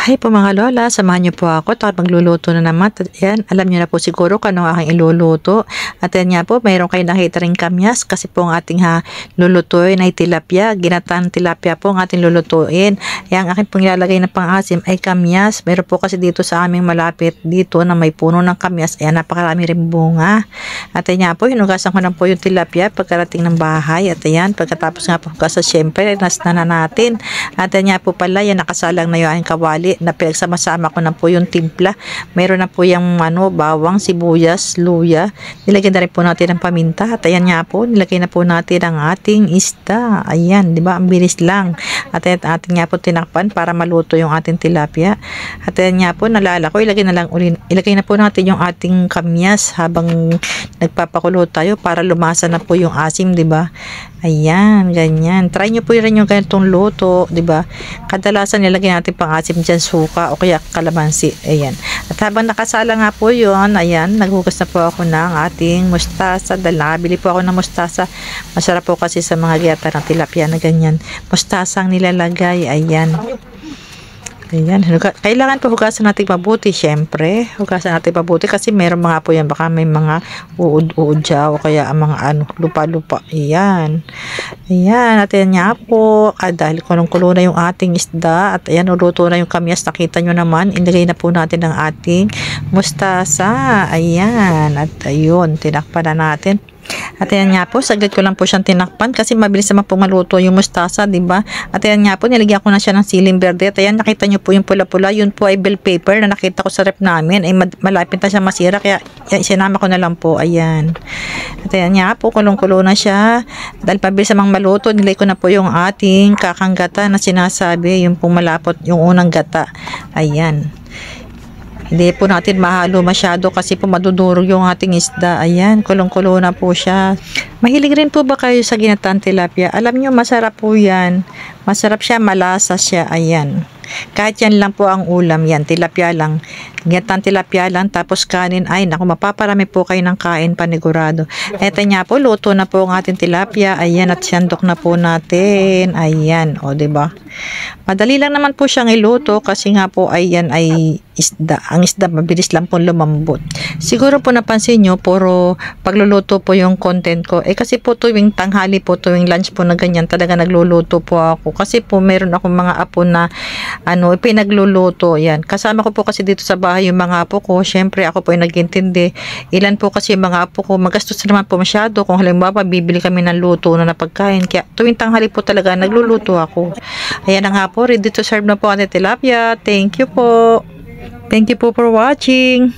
Hi po mga lola, samahan niyo po ako at magluluto na naman. Ayan, alam niyo na po siguro kung ano aking iluluto. At yan nga po, mayroon kayo nakita rin kamyas kasi po ang ating lulutuin ay tilapia. Ginatang tilapia po ang ating lulutuin. Ayan, ang aking pong ilalagay na pang-asim ay kamyas. Mayroon po kasi dito sa aming malapit dito na may puno ng kamyas. Ayan, napakarami rin bunga. At yan nga po, hinugasan ko na po yung tilapia pagkarating ng bahay. At ayan, pagkatapos nga po hugasan, syempre, nasna na natin. At yan nga po pala, yan nakasalang na yung aking kawali na pinagsama-sama ko na po yung timpla. Mayroon na po yung bawang, sibuyas, luya. Nilagyan na rin po natin ang paminta. At ayan nga po, nilagay na po natin ang ating isda. Ayan, di ba? Ang bilis lang. At atin nga po tinakpan para maluto yung ating tilapia. At ayan nga po, nalala ko, ilagay na po natin yung ating kamyas habang nagpapakulo tayo para lumasa na po yung asim, di ba? Ayan, ganyan. Try nyo po rin yung ganitong luto, di ba? Kadalasan nilagay natin pang-asim dyan suka o kaya kalamansi. Ayan. At habang nakasala nga po yun, ayan, naghugas na po ako ng ating mustasa. Dahil nakabili po ako ng mustasa. Masarap po kasi sa mga gata ng tilapia na ganyan. Mustasa ang nilalagay. Ayan. Ayan, kailangan po hugasan natin mabuti, syempre. Hugasan natin mabuti kasi meron mga po yan, baka may mga uod-uod dyan o kaya ang mga lupa-lupa. Ayan. Ayan, at yan nga po. Dahil kulong-kulo na yung ating isda at ayan, uluto na yung kamyas. Nakita nyo naman, ilagay na po natin ang ating mustasa. Ayan, at ayun, tinakpan na natin. At ayan nga po, saglit ko lang po siyang tinakpan kasi mabilis naman po maluto yung mustasa, di ba? At ayan nga po, nilagyan ko na siya ng siling berde. At ayan, nakita nyo po yung pula-pula, yun po ay bell pepper na nakita ko sa rep namin. Ay malapit na siya masira, kaya sinama ko na lang po. Ayan. At ayan nga po, kulong-kulo na siya. Dahil mabilis namang maluto, nilagay ko na po yung ating kakang gata na sinasabi, yung pong malapot, yung unang gata. Ayan. Hindi po natin mahalo masyado kasi po madudurog yung ating isda. Ayan, kulong-kulo na po siya. Mahilig rin po ba kayo sa ginataang tilapia? Alam nyo, masarap po yan. Masarap siya, malasa siya. Ayan. Kahit yan lang po ang ulam, yan, tilapia lang. Ginataang tilapia lang, tapos kanin. Ay, naku, mapaparami po kayo ng kain panigurado. Eto nga po, luto na po ang ating tilapia. Ayan, at sandok na po natin. Ayan, o, diba? Madali lang naman po siyang iluto kasi nga po ayan ay isda. Ang isda mabilis lang po lumambot. Siguro po napansin nyo, puro pagluluto po yung content ko. Kasi po tuwing tanghali po, tuwing lunch po na ganyan, talaga nagluluto po ako. Kasi po meron akong mga apo na pinagluluto. Yan. Kasama ko po kasi dito sa bahay yung mga apo ko. Syempre ako po ay nag-intindi. Ilan po kasi yung mga apo ko, magastos naman po masyado. Kung halimbawa, bibili kami ng luto na pagkain. Kaya tuwing tanghali po talaga nagluluto ako. Ayan na nga po, ready to serve na po ang tilapia. Thank you po. Thank you po for watching.